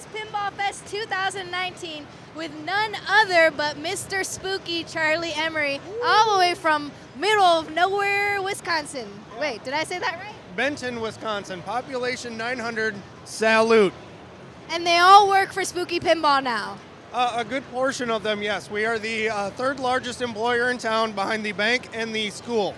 is Pinball Fest 2019 with none other but Mr. Spooky Charlie Emery, all the way from middle of nowhere, Wisconsin. Wait, did I say that right? Benton, Wisconsin, population 900, salute. And they all work for Spooky Pinball now. A good portion of them, yes. We are the third largest employer in town behind the bank and the school.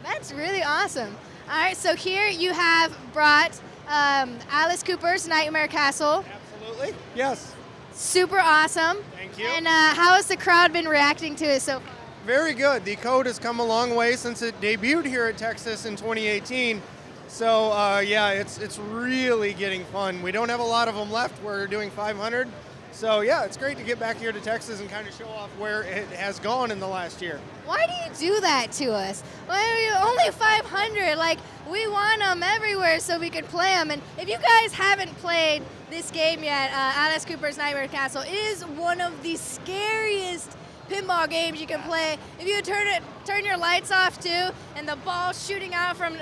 That's really awesome. All right, so here you have brought Alice Cooper's Nightmare Castle. Absolutely, yes. Super awesome. Thank you. And how has the crowd been reacting to it so far? Very good. The code has come a long way since it debuted here at Texas in 2018. So yeah, it's really getting fun. We don't have a lot of them left. We're doing 500. So yeah, it's great to get back here to Texas and kind of show off where it has gone in the last year. Why do you do that to us? Only 500. Like, we want them everywhere so we can play them. And if you guys haven't played this game yet, Alice Cooper's Nightmare Castle, it is one of the scariest pinball games you can play. If you turn your lights off too, and the ball's shooting out from,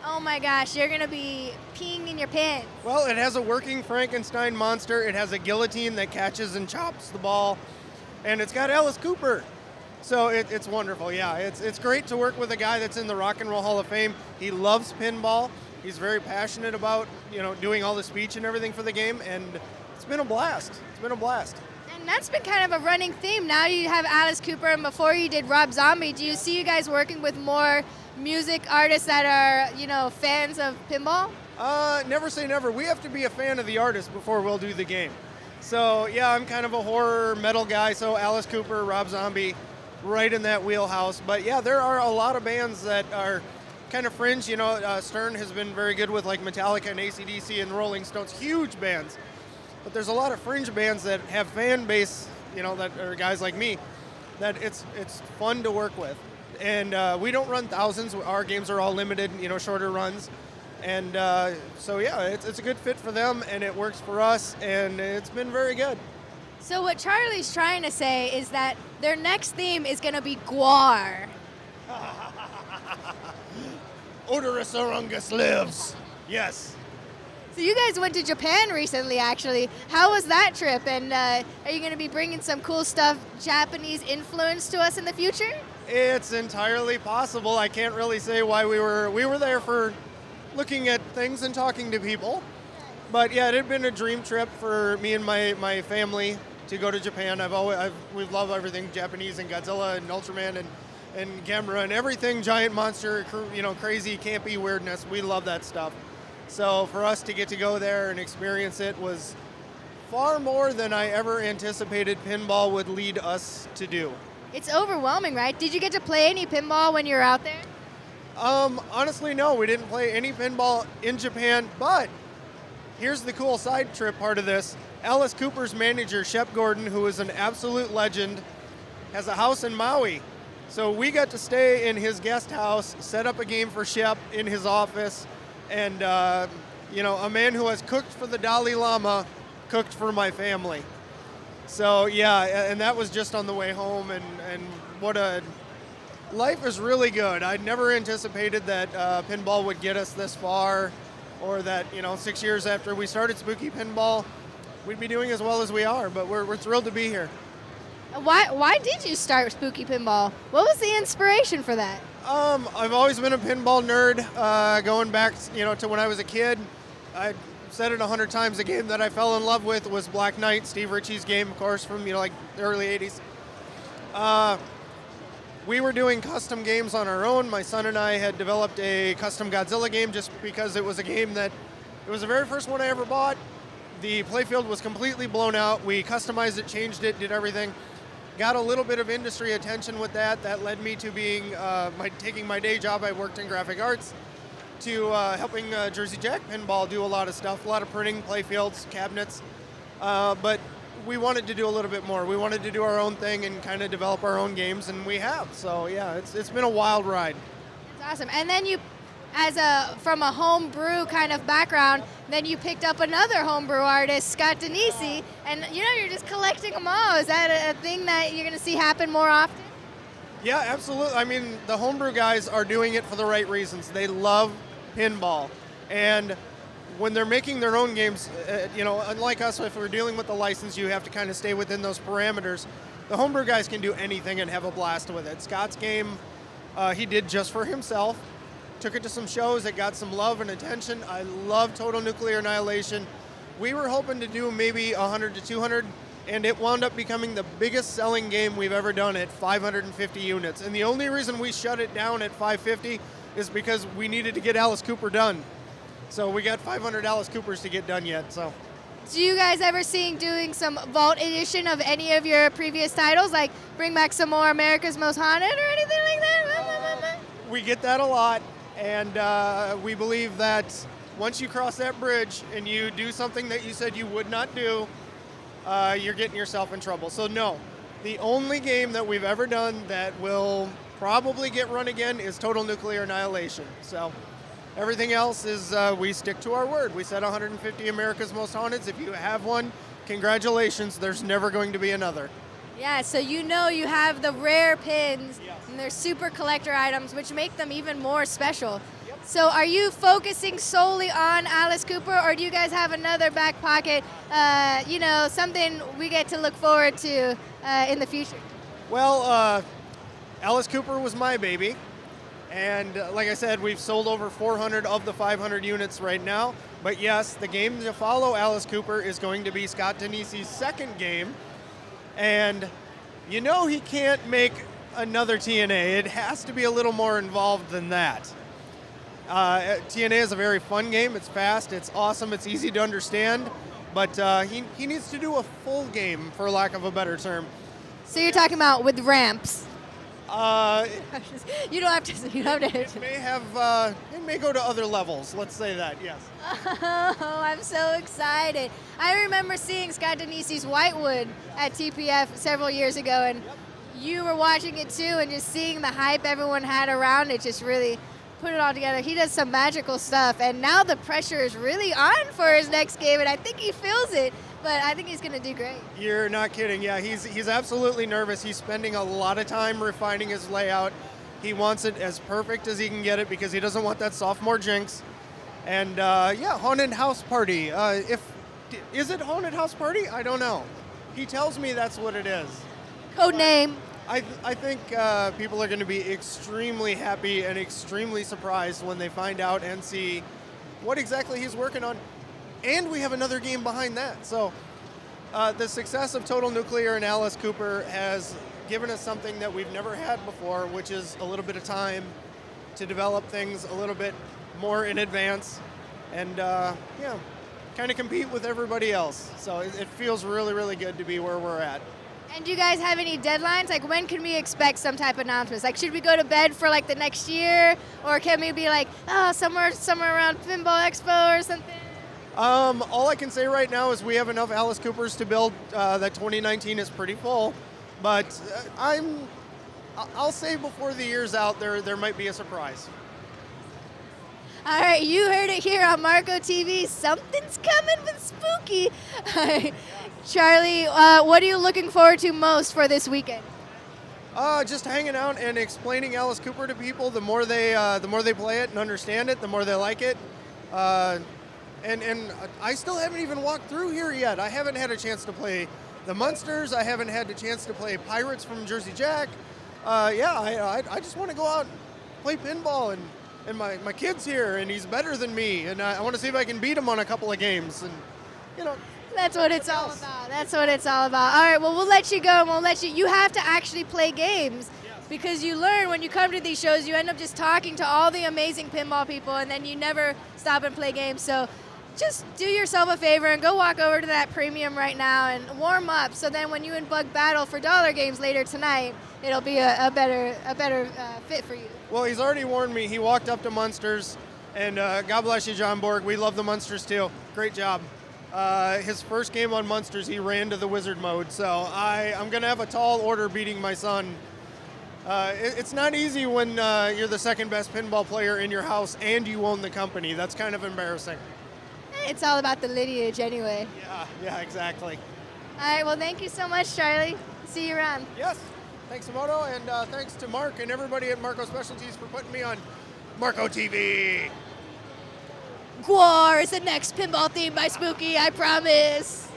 oh my gosh, you're gonna be peeing in your pants. Well, it has a working Frankenstein monster. It has a guillotine that catches and chops the ball, and it's got Alice Cooper. So it's wonderful. Yeah, it's great to work with a guy that's in the Rock and Roll Hall of Fame. He loves pinball. He's very passionate about doing all the speech and everything for the game, and it's been a blast. It's been a blast. And that's been kind of a running theme. Now you have Alice Cooper, and before you did Rob Zombie. Do you see you guys working with more music artists that are, fans of pinball? Never say never. We have to be a fan of the artist before we'll do the game. So yeah, I'm kind of a horror metal guy, so Alice Cooper, Rob Zombie, right in that wheelhouse. But yeah, there are a lot of bands that are kind of fringe. Stern has been very good with like Metallica and AC/DC and Rolling Stones, huge bands. But there's a lot of fringe bands that have fan base, that are guys like me, that it's fun to work with. And we don't run thousands. Our games are all limited, shorter runs. And so yeah, it's a good fit for them, and it works for us, and it's been very good. So what Charlie's trying to say is that their next theme is going to be Guar. Odorous lives. Yes. So you guys went to Japan recently, actually. How was that trip? And are you going to be bringing some cool stuff, Japanese influence, to us in the future? It's entirely possible. I can't really say why we were there for looking at things and talking to people. But yeah, it had been a dream trip for me and my family to go to Japan. We've loved everything Japanese, and Godzilla and Ultraman and Gamera and everything giant monster, crazy campy weirdness. We love that stuff. So for us to get to go there and experience it was far more than I ever anticipated pinball would lead us to do. It's overwhelming, right? Did you get to play any pinball when you were out there? Honestly, no. We didn't play any pinball in Japan, but here's the cool side trip part of this. Alice Cooper's manager, Shep Gordon, who is an absolute legend, has a house in Maui. So we got to stay in his guest house, set up a game for Shep in his office, and, a man who has cooked for the Dalai Lama cooked for my family. So, yeah, and that was just on the way home, and life is really good. I'd never anticipated that pinball would get us this far, or that, 6 years after we started Spooky Pinball, we'd be doing as well as we are, but we're thrilled to be here. Why did you start Spooky Pinball? What was the inspiration for that? I've always been a pinball nerd, going back, to when I was a kid. I said it 100 times. The game that I fell in love with was Black Knight, Steve Ritchie's game, of course, from the early 80s. We were doing custom games on our own. My son and I had developed a custom Godzilla game just because it was a game that, it was the very first one I ever bought. The playfield was completely blown out. We customized it, changed it, did everything. Got a little bit of industry attention with that. That led me to being, taking my day job. I worked in graphic arts, to helping Jersey Jack Pinball do a lot of stuff, a lot of printing, playfields, cabinets. But we wanted to do a little bit more. We wanted to do our own thing and kind of develop our own games, and we have. So yeah, it's been a wild ride. That's awesome. And then you, from a homebrew kind of background, then you picked up another homebrew artist, Scott Denisi, and you're just collecting them all. Is that a thing that you're going to see happen more often? Yeah, absolutely. I mean, the homebrew guys are doing it for the right reasons. They love pinball. And, when they're making their own games, unlike us, if we're dealing with the license, you have to kind of stay within those parameters. The homebrew guys can do anything and have a blast with it. Scott's game, he did just for himself. Took it to some shows. It got some love and attention. I love Total Nuclear Annihilation. We were hoping to do maybe 100 to 200, and it wound up becoming the biggest selling game we've ever done at 550 units. And the only reason we shut it down at 550 is because we needed to get Alice Cooper done. So we got 500 Alice Coopers to get done yet. So. Do you guys ever see doing some Vault Edition of any of your previous titles, like bring back some more America's Most Haunted or anything like that? We get that a lot, and we believe that once you cross that bridge and you do something that you said you would not do, you're getting yourself in trouble. So no, the only game that we've ever done that will probably get run again is Total Nuclear Annihilation. So everything else is we stick to our word. We said 150 America's Most Haunteds. If you have one, congratulations. There's never going to be another. Yeah, so you have the rare pins, yes, and they're super collector items, which make them even more special. Yep. So are you focusing solely on Alice Cooper, or do you guys have another back pocket, something we get to look forward to in the future? Well, Alice Cooper was my baby. And like I said, we've sold over 400 of the 500 units right now. But yes, the game to follow Alice Cooper is going to be Scott Denisi's second game. And he can't make another TNA. It has to be a little more involved than that. TNA is a very fun game. It's fast, it's awesome, it's easy to understand. But he needs to do a full game, for lack of a better term. So you're talking about with ramps? You don't have to. It may go to other levels. Let's say that. Yes. Oh, I'm so excited! I remember seeing Scott Denisi's Whitewood at TPF several years ago, and you were watching it too, and just seeing the hype everyone had around it just really put it all together. He does some magical stuff, and now the pressure is really on for his next game, and I think he feels it. But I think he's going to do great. You're not kidding. Yeah, he's absolutely nervous. He's spending a lot of time refining his layout. He wants it as perfect as he can get it because he doesn't want that sophomore jinx. And Haunted House Party. Is it Haunted House Party? I don't know. He tells me that's what it is. Code name. I think people are going to be extremely happy and extremely surprised when they find out and see what exactly he's working on. And we have another game behind that. So the success of Total Nuclear and Alice Cooper has given us something that we've never had before, which is a little bit of time to develop things a little bit more in advance and, kind of compete with everybody else. So it feels really, really good to be where we're at. And do you guys have any deadlines? Like, when can we expect some type of announcements? Like, should we go to bed for, like, the next year? Or can we be like, somewhere around Pinball Expo or something? All I can say right now is we have enough Alice Coopers to build. That 2019 is pretty full, but I'll say before the year's out, there might be a surprise. All right, you heard it here on Marco TV. Something's coming with spooky. Charlie, what are you looking forward to most for this weekend? Just hanging out and explaining Alice Cooper to people. The more they play it and understand it, the more they like it. And I still haven't even walked through here yet. I haven't had a chance to play the Munsters. I haven't had a chance to play Pirates from Jersey Jack. I just want to go out and play pinball, and my kid's here, and he's better than me, and I want to see if I can beat him on a couple of games. And, That's what it's all about. That's what it's all about. All right, well, we'll let you go, and we'll let you have to actually play games. Because you learn when you come to these shows, you end up just talking to all the amazing pinball people, and then you never stop and play games. So just do yourself a favor and go walk over to that premium right now and warm up. So then when you and Bug battle for dollar games later tonight, it'll be a better fit for you. Well, he's already warned me. He walked up to Munsters, and God bless you, John Borg. We love the Munsters too. Great job. His first game on Munsters, he ran to the wizard mode. So I'm going to have a tall order beating my son. It's not easy when you're the second best pinball player in your house and you own the company. That's kind of embarrassing. It's all about the lineage anyway. Yeah, exactly. All right, well, thank you so much, Charlie. See you around. Yes. Thanks, Imoto, and thanks to Mark and everybody at Marco Specialties for putting me on Marco TV. Gwar is the next pinball theme by Spooky, I promise.